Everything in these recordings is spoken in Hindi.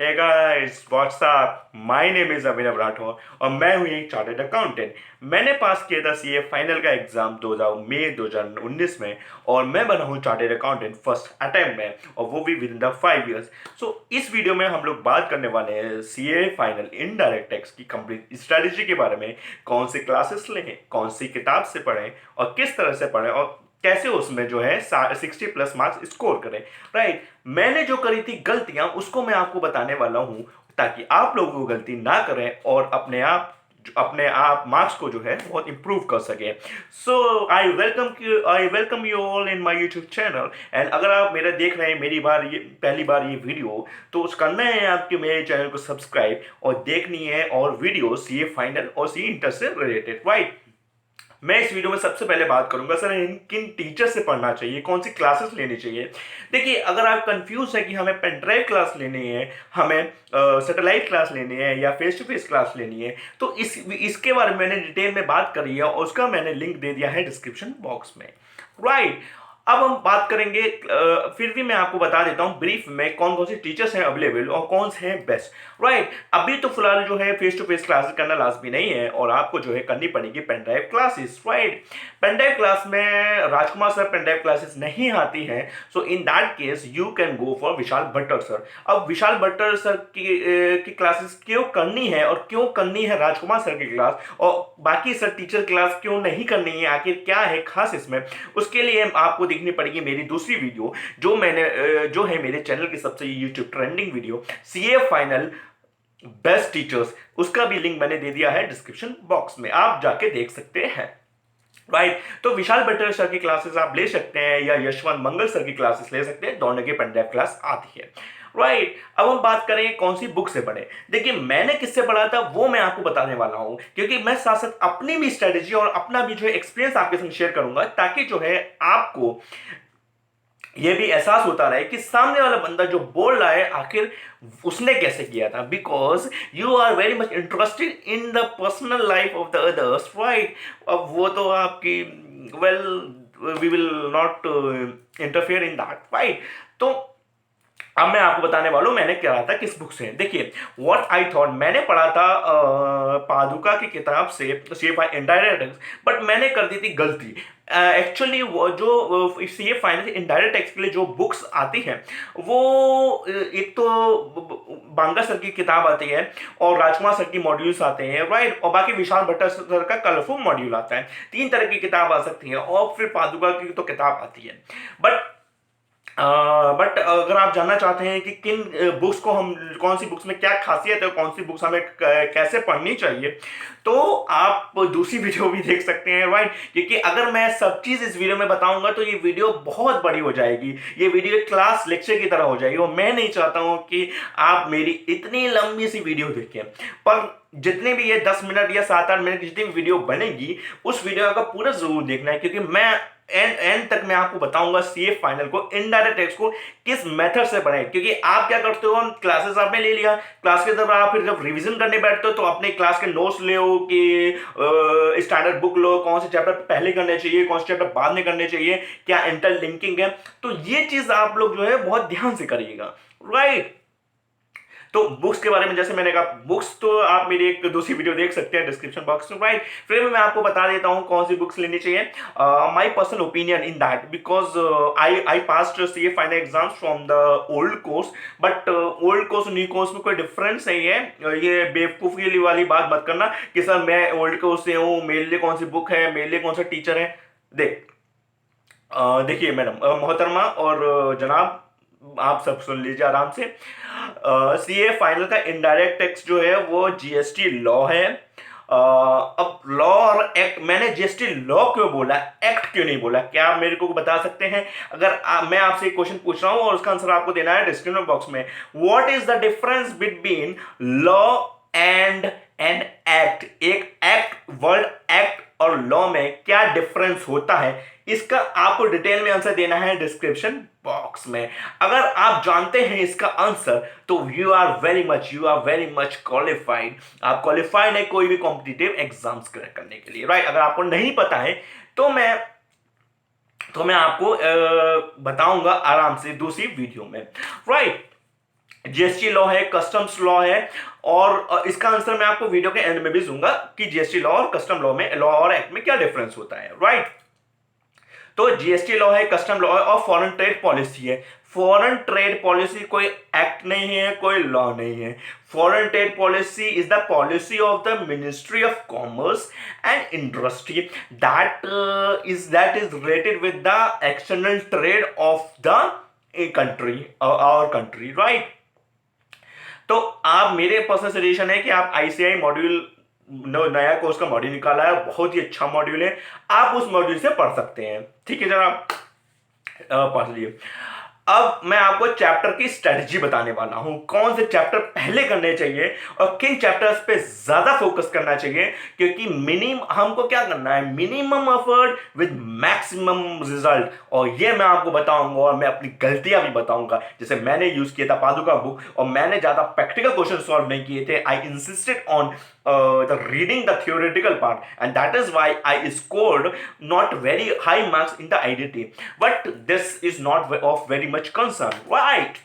Hey guys what's up, my name is Abhinav Rathore और मैं हूँ एक चार्टर्ड अकाउंटेंट। मैंने पास किया था सीए फाइनल का एग्जाम 2019 में और मैं बना हूँ चार्टर्ड अकाउंटेंट फर्स्ट अटेम्प्ट में, और वो भी विद इन द 5 years। सो इस वीडियो में हम लोग बात करने वाले हैं सीए फाइनल इनडायरेक्ट टैक्स की कंप्लीट स्ट्रेटेजी के बारे में। कौन सी क्लासेस लें, कौन सी किताब से पढ़ें और किस तरह से पढ़ें और कैसे उसमें जो है 60+ मार्क्स स्कोर करें। राइट, मैंने जो करी थी गलतियां उसको मैं आपको बताने वाला हूं, ताकि आप लोगों को गलती ना करें और अपने आप मार्क्स को जो है बहुत इंप्रूव कर सके। So I welcome you all in my YouTube channel. And अगर आप मेरा देख रहे हैं ये पहली बार ये वीडियो, तो उस करना है आपके मेरे चैनल को सब्सक्राइब और देखनी है और वीडियो सीए फाइनल और सीए इंटर से रिलेटेड। राइट, मैं इस वीडियो में सबसे पहले बात करूंगा सर इन किन टीचर से पढ़ना चाहिए, कौन सी क्लासेस लेनी चाहिए। देखिए, अगर आप कंफ्यूज है कि हमें पेन ड्राइव क्लास लेनी है, हमें सैटेलाइट क्लास लेनी है या फेस टू फेस क्लास लेनी है, तो इसके बारे में मैंने डिटेल में बात करी है और उसका मैंने लिंक दे दिया है डिस्क्रिप्शन बॉक्स में। राइट, अब हम बात करेंगे, फिर भी मैं आपको बता देता हूं ब्रीफ में कौन कौन से टीचर्स हैं अवेलेबल और कौन से हैं बेस्ट। राइट, अभी तो फिलहाल जो है फेस टू फेस क्लासेस करना लाजमी नहीं है और आपको जो है करनी पड़ेगी pen drive classes. Right, pen drive class में Rajkumar sir pen drive classes नहीं आती हैं, so in that case you can go for Vishal Bhattar sir. अब विशाल भट्टर सर की क्लासेस क्यों करनी है और क्यों करनी है राजकुमार सर की क्लास, और बाकी सर टीचर क्लास क्यों नहीं करनी है, आखिर क्या है खास इसमें, उसके लिए आपको देखनी पड़ेगी मेरी दूसरी वीडियो जो है मेरे चैनल की सबसे YouTube trending video CA final best teachers. उसका भी लिंक मैंने दे दिया है डिस्क्रिप्शन बॉक्स में, आप जाके देख सकते हैं। राइट, तो विशाल भट्टर सर की क्लासेस आप ले सकते हैं या यशवंत मंगल सर की क्लासेस ले सकते हैं, दोनों की पेन ड्राइव क्लास आती है। राइट, अब हम बात करें कौन सी बुक से पढ़े। देखिए, मैंने किससे पढ़ा था वो मैं आपको बताने वाला हूं, क्योंकि मैं साथ साथ अपनी भी स्ट्रेटेजी और अपना भी जो है एक्सपीरियंस आपके संग शेयर करूंगा, ताकि जो है आपको ये भी एहसास होता रहे कि सामने वाला बंदा जो बोल रहा है आखिर उसने कैसे किया था, because you are very much interested in the personal life of the others. Right, अब वो तो आपकी well, we will not interfere in that. Right, तो अब मैं आपको बताने वाला हूं मैंने क्या था किस बुक से। देखिए, व्हाट आई थॉट, मैंने पढ़ा था पादुका की किताब से सी बाय इनडायरेक्ट, बट मैंने कर दी थी गलती। एक्चुअली वो जो सी ए फाइनल इनडायरेक्ट टैक्स के लिए जो बुक्स आती हैं वो एक तो बांगा सर की किताब आती है और राजकुमार सर की मॉड्यूल्स आते हैं। राइट, और बाकी विशाल भट्टर सर का कलरफुल मॉड्यूल आता है। 3 तरह की किताब आ सकती है और फिर पादुका की तो किताब आती है। बट अगर आप जानना चाहते हैं कि किन बुक्स को हम, कौन सी बुक्स में क्या खासियत है, कौन सी बुक्स हमें कैसे पढ़नी चाहिए, तो आप दूसरी वीडियो भी देख सकते हैं। राइट, क्योंकि अगर मैं सब चीज इस वीडियो में बताऊंगा तो ये वीडियो बहुत बड़ी हो जाएगी, ये वीडियो क्लास लेक्चर की तरह हो जाएगी और मैं नहीं चाहता हूं कि आप मेरी इतनी लंबी सी वीडियो देखें। पर जितने भी ये 10 मिनट या 7-8 मिनट की जितनी भी वीडियो बनेगी उस वीडियो का पूरा जरूर देखना है, क्योंकि मैं एंड तक मैं आपको बताऊंगा सीए फाइनल को इनडायरेक्ट टैक्स को किस मेथड से पढ़ें। क्योंकि आप क्या करते हो, क्लासेस आपने ले लिया, क्लास के दौरान आप फिर जब रिवीजन करने बैठते हो तो अपने क्लास के नोट्स ले कि स्टैंडर्ड बुक लो, कौन से चैप्टर पहले करने चाहिए, कौन से चैप्टर बाद में करने चाहिए, क्या इंटरलिंकिंग है, तो ये चीज आप लोग जो है बहुत ध्यान से करिएगा। राइट, तो बुक्स के बारे में जैसे मैंने कहा, बुक्स तो आप मेरी एक दूसरी वीडियो देख सकते हैं डिस्क्रिप्शन बॉक्स में। राइट, फिर मैं आपको बता देता हूं कौन सी बुक्स लेनी चाहिए। My personal opinion in that, because I passed CA final exams from the old course, but old course new course में कोई डिफरेंस नहीं है। ये बेवकूफी वाली बात मत करना कि सर मैं ओल्ड कोर्स से हूँ, मेरे लिए कौन सी बुक है, मेरे लिए कौन सा टीचर है। देखिए मैडम, मोहतरमा और जनाब, आप सब सुन लीजिए आराम से। सीए फाइनल का इनडायरेक्ट टैक्स जो है वो जीएसटी लॉ है। अब लॉ और एक्ट, मैंने जीएसटी लॉ क्यों बोला, एक्ट क्यों नहीं बोला, क्या आप मेरे को बता सकते हैं? अगर मैं आपसे एक क्वेश्चन पूछ रहा हूं और उसका आंसर आपको देना है डिस्क्रिप्शन बॉक्स में। What is the difference between law and an act? एक एक्ट, वर्ड एक्ट और लॉ में क्या डिफरेंस होता है, इसका आपको डिटेल में आंसर देना है डिस्क्रिप्शन बॉक्स में। अगर आप जानते हैं इसका आंसर तो you are very much qualified. आप क्वालिफाइड है कोई भी कॉम्पिटिटिव एग्जाम्स क्रैक करने के लिए। राइट, अगर आपको नहीं पता है तो मैं आपको बताऊंगा आराम से दूसरी वीडियो में। राइट, जीएसटी लॉ है, कस्टम्स लॉ है, और इसका आंसर मैं आपको वीडियो के एंड में भी दूंगा कि जीएसटी लॉ और कस्टम लॉ में, लॉ और एक्ट में क्या डिफरेंस होता है, राइट। तो जीएसटी लॉ है, कस्टम लॉ है और फॉरेन ट्रेड पॉलिसी है। फॉरेन ट्रेड पॉलिसी कोई एक्ट नहीं है, कोई लॉ नहीं है। Foreign trade policy is the policy of the ministry of commerce and industry that is related with the external trade of the country, our country, right. तो आप, मेरे पर्सनल सजेशन है कि आप आईसीआई मॉड्यूल, नया कोर्स का मॉड्यूल निकाला है, बहुत ही अच्छा मॉड्यूल है, आप उस मॉड्यूल से पढ़ सकते हैं, ठीक है जनाब, पढ़ लिए। अब मैं आपको चैप्टर की स्ट्रेटजी बताने वाला हूं, कौन से चैप्टर पहले करने चाहिए और किन चैप्टर्स पे ज्यादा फोकस करना चाहिए, क्योंकि हमको क्या करना है, minimum effort with maximum result, और ये मैं आपको बताऊंगा और मैं अपनी गलतियां भी बताऊंगा। जैसे मैंने यूज किया था पादुका बुक और मैंने ज्यादा प्रैक्टिकल क्वेश्चन सॉल्व नहीं किए थे, आई insisted on the reading the theoretical part, and that is why I scored not very high marks in the IDT, but this is not of very much concern, right?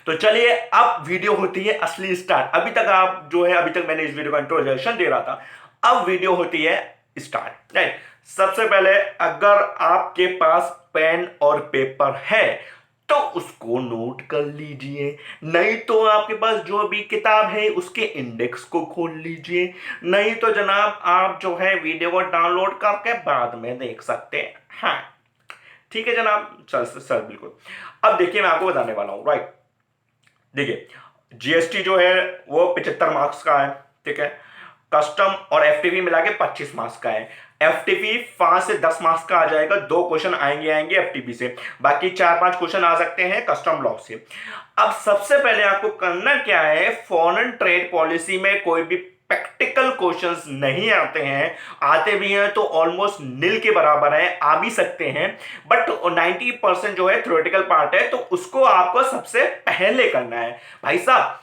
तो चलिए अब वीडियो होती है असली स्टार्ट। अभी तक आप जो है, अभी तक मैंने इस वीडियो का इंट्रोडक्शन दे रहा था, अब वीडियो होती है स्टार्ट, राइट। सबसे पहले अगर आपके पास पेन और पेपर है तो उसको नोट कर लीजिए, नहीं तो आपके पास जो भी किताब है उसके इंडेक्स को खोल लीजिए, नहीं तो जनाब आप जो है वीडियो को डाउनलोड करके बाद में देख सकते हैं, हाँ ठीक है जनाब, सर सर बिल्कुल। अब देखिए मैं आपको बताने वाला हूं, राइट। देखिए जीएसटी जो है वो 75 मार्क्स का है, ठीक है। कस्टम और एफटीपी मिला के 25 मार्क्स का है। एफटीपी 5 से 10 मार्क्स का आ जाएगा, 2 क्वेश्चन आएंगे एफटीपी से, बाकी 4-5 क्वेश्चन आ सकते हैं कस्टम लॉ से। अब सबसे पहले आपको करना क्या है, फॉरेन ट्रेड पॉलिसी में कोई भी प्रैक्टिकल क्वेश्चंस नहीं आते हैं, आते भी हैं तो ऑलमोस्ट नील के बराबर है, आ भी सकते हैं, बट 90% जो है थ्योरेटिकल पार्ट है, तो उसको आपको सबसे पहले करना है भाई साहब।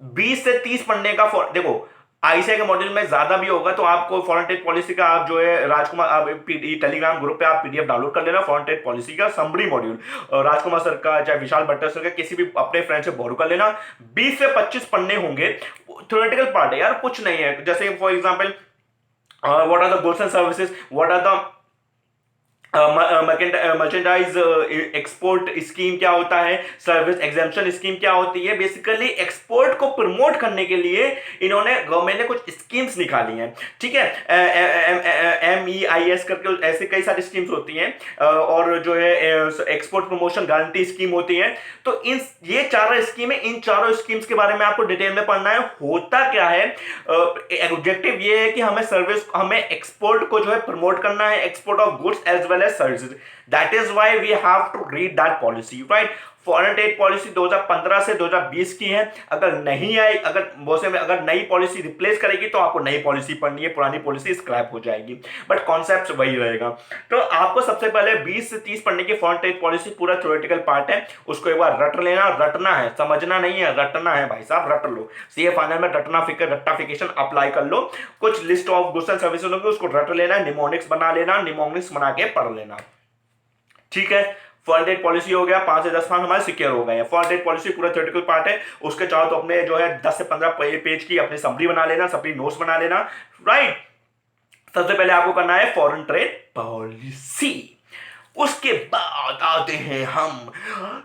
20 से 30 पढ़ने का, देखो आईसीआई के मॉड्यूल में ज्यादा भी होगा, तो आपको फॉरेन ट्रेड पॉलिसी का आप जो है राजकुमार, आप टेलीग्राम ग्रुप पे आप पीडीएफ डाउनलोड कर लेना, फॉरेन ट्रेड पॉलिसी का समरी मॉड्यूल, राजकुमार सर का चाहे विशाल भट्टर सर का, किसी भी अपने फ्रेंड से बोरो कर लेना। 20 से 25 पढ़ने होंगे, थ्योरेटिकल पार्ट है यार, कुछ नहीं है। जैसे for example what are the goods and services, what are the merchandise export scheme क्या होता है, सर्विस एग्जेम्पशन स्कीम क्या होती है। बेसिकली एक्सपोर्ट को प्रमोट करने के लिए इन्होंने, गवर्नमेंट ने कुछ स्कीम्स निकाली हैं, ठीक है, MEIS करके ऐसे कई सारी स्कीम्स होती हैं, और जो है एक्सपोर्ट प्रमोशन गारंटी स्कीम होती है। तो ये चारों स्कीमें, इन चारों स्कीम्स के बारे में आपको डिटेल में पढ़ना है। होता क्या है, ऑब्जेक्टिव ये है कि हमें एक्सपोर्ट को जो है प्रमोट करना है, export of goods as well services. That is why we have to read that policy, right? Foreign trade policy 2015 से 2020 की है। अगर नहीं आई, अगर नई पॉलिसी रिप्लेस करेगी तो आपको नई पॉलिसी पढ़नी है, पुरानी पॉलिसी स्क्रैप हो जाएगी, बट कॉन्सेप्ट वही रहेगा। तो आपको सबसे पहले 20 से 30 पढ़ने की फॉरेन ट्रेड पॉलिसी, पूरा थ्योरेटिकल पार्ट है, उसको एक बार रट लेना। रटना है, समझना नहीं है, रटना है भाई साहब, रट लो। सीए फाइनल में रट्टाफिकेशन अप्लाई कर लो। कुछ list of goods and services होंगे, उसको रट लेना, निमोनिक्स बना लेना, निमोनिक्स बना के पढ़ लेना, ठीक है। फॉरेन ट्रेड पॉलिसी हो गया, 5 से 10 मार्क्स हमारे सिक्योर हो गए हैं। फॉरेन ट्रेड पॉलिसी पूरा थ्योरेटिकल पार्ट है, उसके चाहो तो अपने जो है 10 से 15 पेज की अपनी समरी बना लेना, समरी नोट्स बना लेना, राइट। सबसे पहले आपको करना है फॉरेन ट्रेड पॉलिसी, उसके बाद आते हैं हम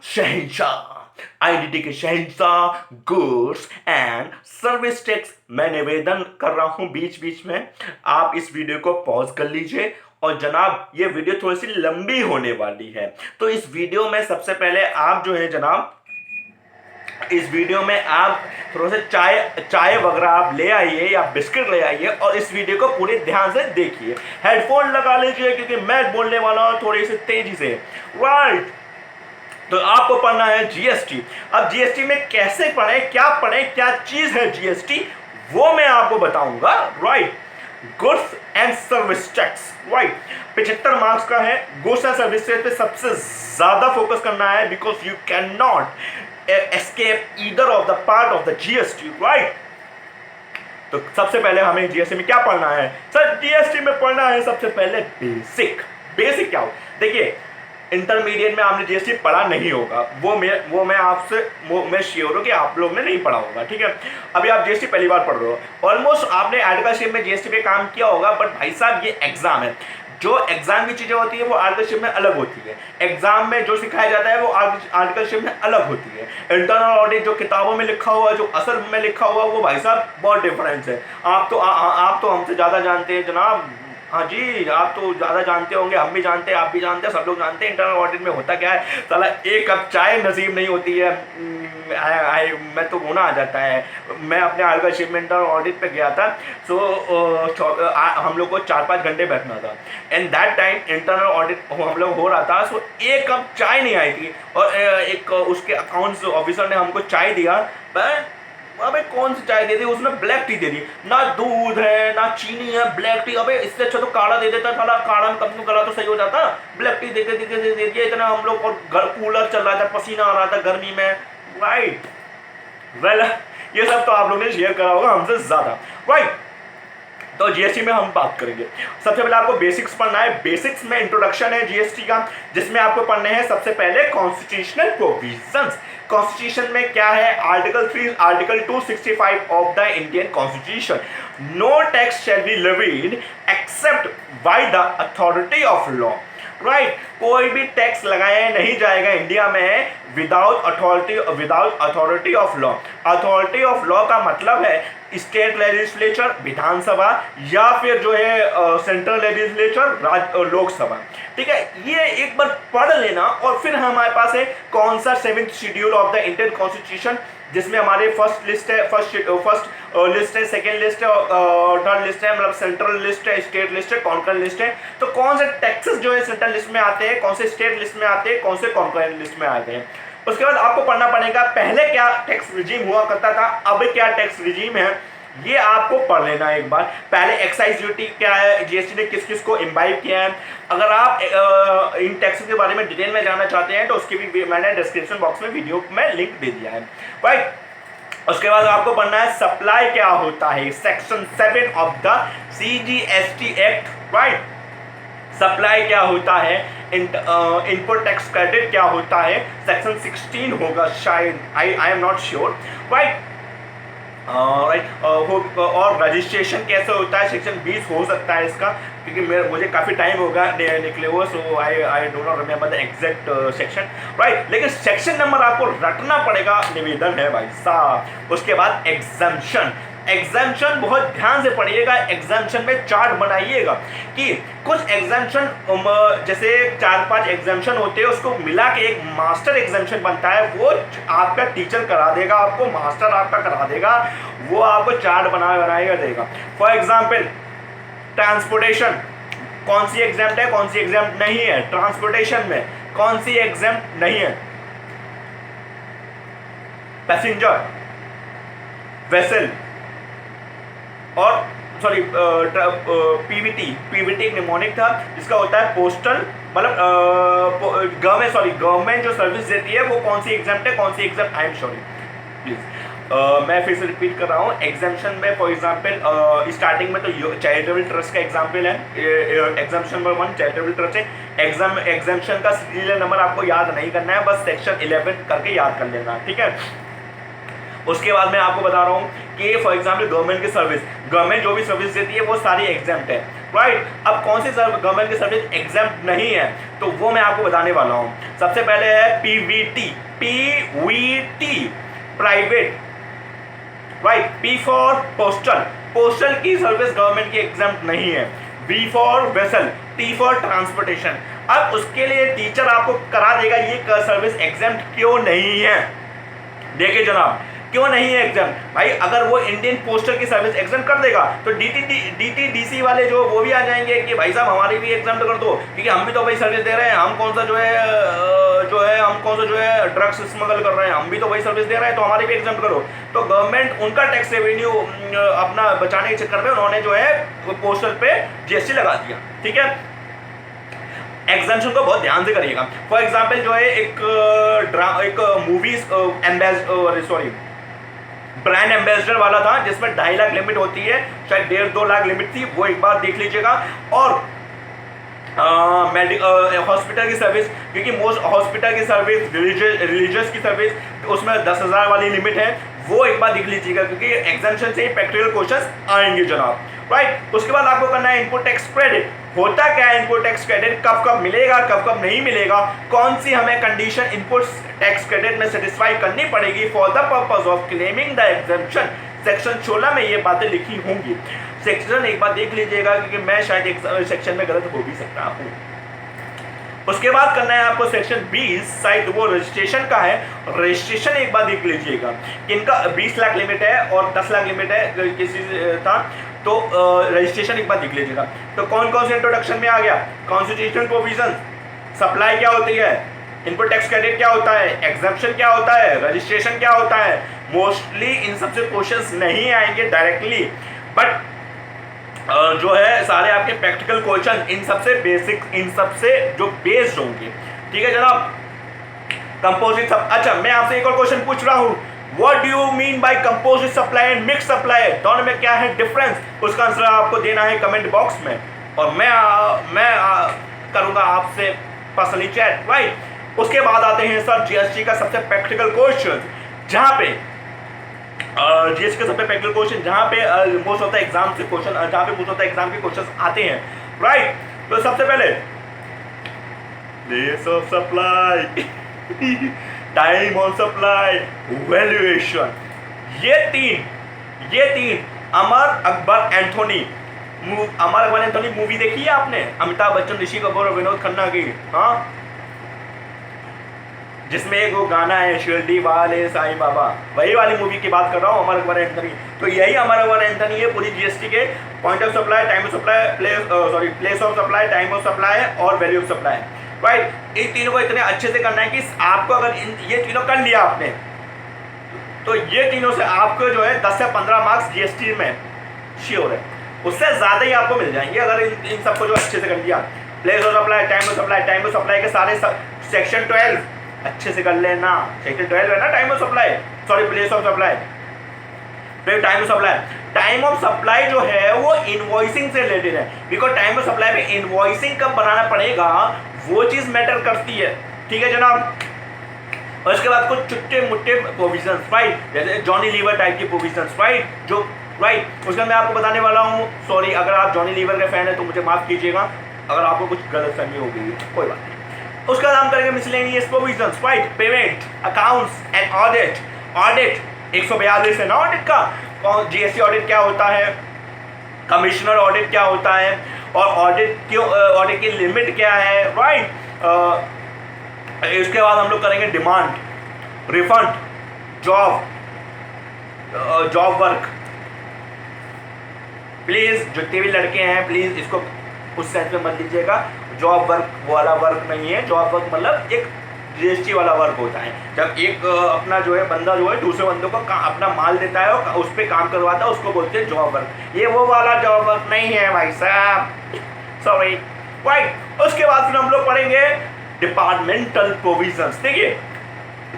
शहंशाह, आईडीटी के शहंशाह, गुड्स एंड सर्विस टैक्स। मैं निवेदन कर रहा हूं बीच बीच में आप इस वीडियो को पॉज कर लीजिए, और जनाब ये वीडियो थोड़ी सी लंबी होने वाली है, तो इस वीडियो में सबसे पहले आप जो है जनाब, इस वीडियो में आप थोड़ा सा चाय वगैरह आप ले आइए या बिस्किट ले आइए, और इस वीडियो को पूरे ध्यान से देखिए। हेडफोन लगा लीजिए क्योंकि मैं बोलने वाला हूं थोड़ी सी तेजी से, राइट। तो आपको पढ़ना है जीएसटी। अब जीएसटी में कैसे पढ़ें, क्या चीज है जीएसटी, वो मैं आपको बताऊंगा, right. Goods and service tax, right, 75 marks का है। गुड्स एंड सर्विस टैक्स पे सबसे ज्यादा फोकस करना है, because you can not escape either of the part of the GST, right. तो सबसे पहले हमें जीएसटी में क्या पढ़ना है, सर जीएसटी में पढ़ना है सबसे पहले बेसिक क्या हो। देखिए इंटरमीडिएट में आपने जीएसटी पढ़ा नहीं होगा, मैं श्योर हूँ कि आप लोग ने नहीं पढ़ा होगा, ठीक है। अभी आप जीएसटी पहली बार पढ़ रहे हो, ऑलमोस्ट आपने आर्टिकलशिप में जीएसटी पे काम किया होगा, बट भाई साहब ये एग्जाम है, जो एग्जाम की चीजें होती है वो आर्टिकलशिप में अलग होती है, एग्जाम में जो सिखाया जाता है वो आर्टिकलशिप में अलग होती है। इंटरनल ऑडिट जो किताबों में लिखा हुआ, जो असल में लिखा हुआ, वो भाई साहब बहुत डिफरेंस है। आप तो हमसे ज्यादा जानते हैं जनाब, हाँ जी, आप तो ज़्यादा जानते होंगे, हम भी जानते हैं, आप भी जानते हैं, सब लोग जानते हैं इंटरनल ऑडिट में होता क्या है। साला एक कप चाय नसीब नहीं होती है, मैं तो रोना आ जाता है। मैं अपने आर्टिकलशिप में इंटरनल ऑडिट पे गया था, सो हम लोग को 4-5 घंटे बैठना था, and that time internal audit हम लोग हो रहा था, सो एक कप चाय नहीं आई थी, और एक उसके अकाउंट्स ऑफिसर ने हमको चाय दिया, पर अबे कौन सी चाय दे दी, उसने ब्लैक टी दे दी, ना दूध है ना चीनी है, ब्लैक टी। अबे इससे अच्छा तो काढ़ा दे देता, साला काढ़ा में कभी गला तो सही हो जाता, ब्लैक टी दे दिया। इतना हम लोग, और घर कूलर चल रहा था, पसीना आ रहा था गर्मी में, राइट। वेल ये सब तो आप लोगों ने शेयर करा होगा हमसे ज्यादा, राइट। तो जीएसटी में हम बात करेंगे। सबसे पहले आपको बेसिक्स पढ़ना है। बेसिक्स में इंट्रोडक्शन है जीएसटी का, जिसमें आपको पढ़ने हैं सबसे पहले कॉन्स्टिट्यूशनल प्रोविजंस। कॉन्स्टिट्यूशन में क्या है? Article 3, article 265 of the Indian constitution, no tax shall be levied except by the authority of law, right. कोई भी टैक्स लगाया नहीं जाएगा इंडिया में without authority of law. Authority of law का मतलब है स्टेट लेजिस्लेचर, विधानसभा, या फिर जो है सेंट्रल लेजिस्लेचर, लोकसभा, ठीक है। ये एक बार पढ़ लेना, और फिर हमारे पास है कौन सा 7th schedule of the Indian constitution, जिसमें हमारे फर्स्ट लिस्ट है, सेकेंड लिस्ट है, थर्ड लिस्ट है, मतलब सेंट्रल लिस्ट है, स्टेट लिस्ट है, कॉन्करेंट लिस्ट है। तो कौन से टैक्सेस जो है सेंट्रल लिस्ट में आते हैं, कौन से स्टेट लिस्ट में आते हैं, कौन से कॉन्करेंट लिस्ट में आते हैं। उसके बाद आपको पढ़ना पड़ेगा पहले क्या टैक्स रिजीम हुआ करता था, अब क्या टैक्स रिजीम है, ये आपको पढ़ लेना एक बार। पहले एक्साइज ड्यूटी क्या है, जीएसटी ने किस किस को इम्बाइब किया है। अगर आप इन टैक्स के बारे में डिटेल में जानना चाहते हैं तो उसकी भी मैंने डिस्क्रिप्शन बॉक्स में वीडियो में लिंक दे दिया है, राइट। उसके बाद आपको पढ़ना है सप्लाई क्या होता है, section 7 of the CGST act, right. Supply क्या होता है, इनपुट टैक्स क्रेडिट क्या होता है, सेक्शन 16 होगा शायद, I am not sure, right. और रजिस्ट्रेशन कैसे होता है, सेक्शन 20 हो सकता है इसका, क्योंकि मुझे काफ़ी टाइम होगा निकले हुए, so I do not remember the exact section, right. लेकिन सेक्शन नंबर आपको रटना पड़ेगा, निवेदन है भाई साहब। उसके बाद एग्जम्पशन, एग्जाम्पशन बहुत ध्यान से पढ़िएगा। एग्जाम्पशन में चार्ट बनाइएगा कि कुछ एग्जाम्पशन, जैसे 4-5 एग्जाम्पशन होते हैं, उसको मिला के एक मास्टर एग्जाम्पशन बनता है, वो आपका टीचर करा देगा, आपको मास्टर आपका करा देगा, वो आपको चार्ट बनाएगा देगा। फॉर एग्जाम्पल ट्रांसपोर्टेशन, कौन सी एग्जाम्प्ट है, कौन सी एग्जाम्प्ट नहीं है। ट्रांसपोर्टेशन में कौन सी एग्जाम्प्ट नहीं है, पैसेंजर, वेसल, और सॉरी पीवीटी एक निमोनिक था, जिसका होता है पोस्टल, मतलब गवर्नमेंट जो सर्विस देती है वो कौन सी एग्जाम्प्ट है, कौन सी exempt, I am sorry please, मैं फिर से रिपीट कर रहा हूँ। एग्जाम्पशन में फॉर एग्जाम्पल स्टार्टिंग में तो चैरिटेबल ट्रस्ट का एग्जाम्पल है, एग्जाम्पशन नंबर 1 चैरिटेबल ट्रस्ट है। एग्जाम्पशन का सीरियल नंबर आपको याद नहीं करना है, बस सेक्शन 11 करके याद कर लेना, ठीक है। उसके बाद मैं आपको बता रहा हूँ कि फॉर एग्जाम्पल गवर्नमेंट की सर्विस, गवर्नमेंट जो भी सर्विस देती है वो सारी एग्जाम्प्ट है, राइट। अब कौन सी गवर्नमेंट की सर्विस एग्जाम्प्ट नहीं है, तो वो मैं आपको बताने वाला हूँ। सबसे पहले है PVT, private, right. P for postal, postal की सर्विस गवर्नमेंट की एग्जाम्प्ट नहीं है। B for vessel, T for transportation. अब उसके लिए टीचर आपको करा देगा ये सर्विस एग्जाम्प्ट क्यों नहीं है। देखिए जनाब, क्यों नहीं है एग्जाम, भाई अगर वो इंडियन पोस्टल की सर्विस एग्जाम कर देगा तो डीटीडीसी वाले जो वो भी आ जाएंगे कि भाई साहब हमारी भी एग्जाम कर दो, क्योंकि हम भी तो भाई सर्विस दे रहे हैं, हम कौन सा जो है ड्रग्स स्मगल कर रहे हैं, हम भी तो वही सर्विस दे रहे हैं, तो हमारी भी एग्जाम करो। तो गवर्नमेंट उनका टैक्स रेवेन्यू अपना बचाने के चक्कर में उन्होंने जो है पोस्टल पे जीएसटी लगा दिया, ठीक है। एग्जाम्पशन को बहुत ध्यान से करिएगा। फॉर एग्जाम्पल जो है एक मूवीज ब्रांड एम्बेसडर वाला था, जिसमें 2.5 लाख लिमिट होती है, शायद 1.5-2 लाख लिमिट थी, वो एक बार देख लीजिएगा। और हॉस्पिटल की सर्विस, क्योंकि मोस्ट हॉस्पिटल की सर्विस, रिलीजियस की सर्विस, उसमें 10,000 वाली लिमिट है, वो एक बार देख लीजिएगा, क्योंकि एग्जामिनेशन से ही प्रैक्टिकल क्वेश्चन आएंगे जनाब, राइट। उसके बाद आपको करना है इनपुट टैक्स क्रेडिट। होता क्या है इनपुट टैक्स क्रेडिट, कब कब मिलेगा, कब कब नहीं मिलेगा, कौन सी हमें कंडीशन इनपुट टैक्स क्रेडिट में सेटिस्फाई करनी पड़ेगी for the purpose of claiming the exemption. Section 16 में ये बातें लिखी होंगी। सेक्शन एक बार देख लीजिएगा, क्योंकि मैं शायद एक सेक्शन में गलत हो भी सकता हूँ। उसके बाद करना है आपको सेक्शन 20, शायद वो रजिस्ट्रेशन का है। रजिस्ट्रेशन एक बार देख लीजिएगा, इनका 20 लाख लिमिट है और 10 लाख लिमिट है, किसी था, तो रजिस्ट्रेशन एक बार देख लीजिएगा। तो कौन कौन से इंट्रोडक्शन में आ गया, कॉन्स्टिट्यूशनल प्रोविजन, सप्लाई क्या होती है, इनपुट टैक्स क्रेडिट क्या होता है, एग्जेम्पशन क्या होता है, रजिस्ट्रेशन क्या होता है। मोस्टली इन सबसे क्वेश्चंस नहीं आएंगे डायरेक्टली, बट जो है सारे आपके प्रैक्टिकल क्वेश्चन इन सबसे बेसिक, इन सबसे जो बेस्ड होंगे, ठीक है जनाब। कंपोजिट सब, अच्छा मैं आपसे एक और क्वेश्चन पूछ रहा हूँ, what do you mean by composite supply and mix supply, दोनों में क्या है डिफरेंस, उसका आंसर आपको देना है कमेंट बॉक्स में, और मैं करूंगा आपसे पर्सनली चैट, राइट। उसके बाद आते हैं सर जीएसटी का सबसे प्रैक्टिकल क्वेश्चन, जहाँ पे जीएसटी का सबसे प्रैक्टिकल क्वेश्चन, जहाँ पे मोस्ट ऑफ द एग्जाम से क्वेश्चन, जहाँ पे मोस्ट ऑफ द एग्जाम के क्वेश्चन आते हैं, राइट। तो सबसे पहले place of supply, time on supply, valuation, ये तीन अमर अकबर एंथोनी मूवी देखी है आपने, अमिताभ बच्चन, ऋषि कपूर और विनोद खन्ना की, हाँ, जिसमें एक वो गाना है शिरडी वाले साईं बाबा, वही वाली मूवी की बात कर रहा हूँ, अमर अकबर एंथोनी। तो यही अमर अकबर एंथोनी है पूरी जीएसटी के, point of supply, time of supply, place of supply, time of supply और वैल्यू ऑफ सप्लाई, राइट। इन तीनों को इतने अच्छे से करना है कि आपको अगर ये तीनों कर लिया आपने, तो ये तीनों से आपको जो है 10 से 15 मार्क्स जीएसटी में श्योर है, उससे ज़्यादा ही आपको मिल जाएंगे अगर इन सबको जो अच्छे से कर लिया। Place of supply, time of supply के सारे सेक्शन 12 अच्छे से कर लेना, सेक्शन 12 है ना time of supply, sorry place of supply, फिर time of supply. Time of supply जो है वो इनवॉइसिंग से रिलेटेड है, बिकॉज टाइम ऑफ सप्लाई में इनवॉइसिंग कब बनाना पड़ेगा वो चीज़ मैटर करती है, ठीक है जनाब। और इसके बाद कुछ चुट्टे मुट्टे प्रोविजंस, राइट, जैसे जॉनी लीवर टाइप के प्रोविजंस, राइट, जो राइट, उसका मैं आपको बताने वाला हूँ। सॉरी, अगर आप जॉनी लीवर के फैन है तो मुझे माफ़ कीजिएगा अगर आपको कुछ गलतफहमी हो गई है, कोई बात नहीं। उसका नाम करेंगे miscellaneous provisions, right, payment, accounts and audit. Audit 142 है ना ऑडिट का, जीएसटी ऑडिट क्या होता है, कमिश्नर ऑडिट क्या होता है, और ऑडिट की लिमिट क्या है, राइट। इसके बाद हम लोग करेंगे demand, refund, job work. Please जितने भी लड़के हैं प्लीज़ इसको उस सेंस में मत लीजिएगा, जॉब वर्क वाला वर्क नहीं है। जॉब वर्क मतलब एक जीएसटी वाला वर्क होता है, जब एक अपना जो है बंदा जो है दूसरे बंदों को अपना माल देता है और उस पर काम करवाता है, उसको बोलते हैं जॉब वर्क। ये वो वाला जॉब वर्क नहीं है भाई साहब, सॉरी, राइट। उसके बाद फिर हम लोग पढ़ेंगे डिपार्टमेंटल प्रोविजंस। देखिए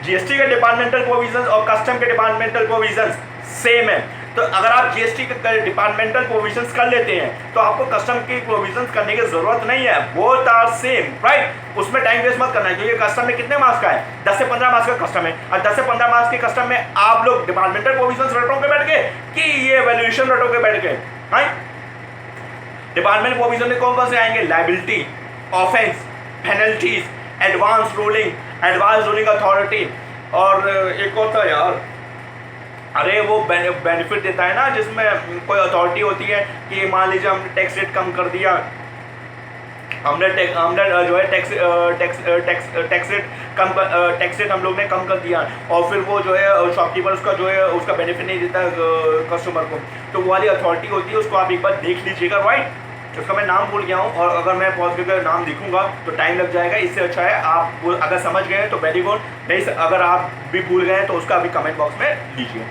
जीएसटी के डिपार्टमेंटल प्रोविजंस और कस्टम के डिपार्टमेंटल प्रोविजंस सेम है, तो अगर आप जीएसटी के डिपार्टमेंटल प्रोविजंस कर लेते हैं तो आपको कस्टम की प्रोविजंस करने की जरूरत नहीं है, बोथ आर सेम, राइट। उसमें टाइम वेस्ट मत करना है, क्योंकि कस्टम में कितने मार्क्स का है, 10 से 15 मार्क्स का कस्टम है, और 10 से 15 मार्क्स के कस्टम में आप लोग डिपार्टमेंटल प्रोविजंस रटोगे बैठ के कि ये वैल्यूएशन रटोगे बैठ के, डिपार्टमेंट प्रोविजन में कौन कौन से आएंगे, liability, offence, penalties, advance ruling authority, और एक और था यार, अरे वो बेनिफिट देता है ना, जिसमें कोई अथॉरिटी होती है कि मान लीजिए हमने टैक्स रेट कम कर दिया, हमने जो है टैक्स रेट हम लोग ने कम कर दिया, और फिर वो जो है शॉपकीपर उसका जो है उसका बेनिफिट नहीं देता कस्टमर को, तो वो वाली अथॉरिटी होती है, उसको आप एक बार देख लीजिएगा, राइट। उसका मैं नाम भूल गया हूँ, और अगर मैं पॉज करके नाम लिखूंगा तो टाइम लग जाएगा, इससे अच्छा है आप अगर समझ गए तो वेरी गुड, नहीं अगर आप भी भूल गए तो उसका भी कमेंट बॉक्स में लीजिए।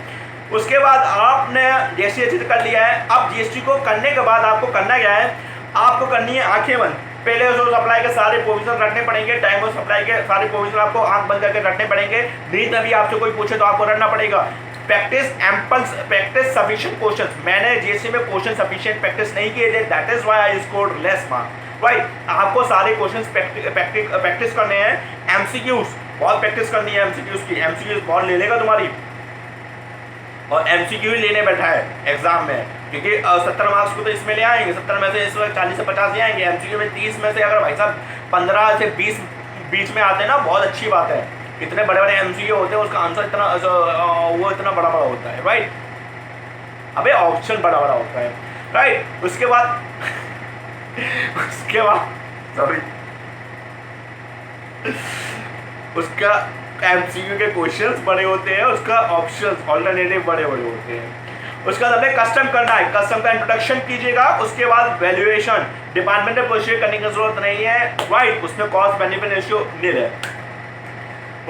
उसके बाद आपने जीएसटी अच्छे से कर लिया है, अब जीएसटी को करने के बाद आपको करना क्या है, आपको करनी है आंखें बंद। पहले उसको सप्लाई के सारे प्रोविजन रखने पड़ेंगे, टाइम ऑफ सप्लाई के सारे प्रोविजन आपको आंख बंद करके रखने पड़ेंगे, नहीं तभी आपसे कोई पूछे तो आपको रखना पड़ेगा। प्रैक्टिस सफिशिएंट क्वेश्चंस, मैंने जीएसटी में क्वेश्चन सफिशिएंट प्रैक्टिस नहीं किए थे, that is why I scored less marks, right. आपको सारे क्वेश्चंस प्रैक्टिस करने हैं, एमसीक्यूज बहुत प्रैक्टिस करनी है, एमसीक्यूज की, एमसीक्यूज बहुत ले लेगा तुम्हारी, और एमसीक्यू ही लेने बैठा है एग्जाम में, क्योंकि 70 मार्क्स को तो इसमें ले आएंगे, 70 में से इस वक्त 40 से 50 ले आएंगे, एमसीक्यू में 30 में से अगर भाई साहब 15 से 20 बीच में आते हैं ना, बहुत अच्छी बात है। इतने बड़े बड़े एमसीक्यू होते हैं, उसका आंसर इतना वो इतना बड़ा बड़ा होता है, राइट। अबे ऑप्शन बड़ा बड़ा होता है, राइट। उसके बाद उसके बाद सॉरी उसका एमसीक्यू के क्वेश्चंस बड़े होते हैं, उसका ऑप्शंस ऑल्टरनेटिव बड़े बड़े होते हैं। उसके बाद हमें कस्टम करना है, कस्टम का इंट्रोडक्शन कीजिएगा। उसके बाद वैल्यूएशन डिपार्टमेंटल प्रोसीजर करने की जरूरत नहीं है, राइट। उसमें कॉस्ट बेनिफिट रेशियो नील है,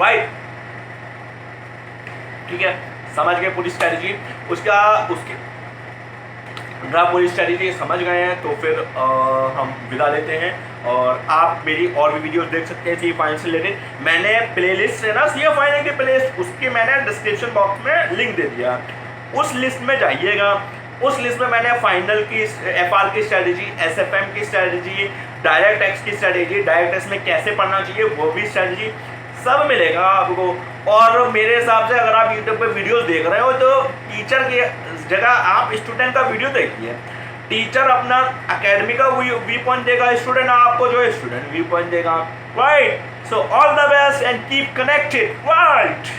राइट, ठीक है। समझ गए पूरी स्ट्रेटजी, उसके पूरी स्ट्रेटजी समझ गए हैं तो फिर हम विदा लेते हैं। और आप मेरी और भी वीडियोस देख सकते हैं सी फाइनल से रिलेटेड। मैंने प्लेलिस्ट है ना सी फाइनल की प्लेलिस्ट, उसकी मैंने डिस्क्रिप्शन बॉक्स में लिंक दे दिया, उस लिस्ट में जाइएगा। उस लिस्ट में मैंने फाइनल की एफआर की स्ट्रेटजी, एसएफएम की स्ट्रेटजी, डायरेक्ट टैक्स की स्ट्रेटजी, डायरेक्ट टैक्स में कैसे पढ़ना चाहिए वो भी स्ट्रेटजी सब मिलेगा आपको। और मेरे हिसाब से अगर आप यूट्यूब पे वीडियोस देख रहे हो तो टीचर की जगह आप स्टूडेंट का वीडियो देखिए। टीचर अपना एकेडमी का व्यू पॉइंट देगा, स्टूडेंट आपको जो है स्टूडेंट व्यू पॉइंट देगा, right. So all the best and keep connected, right.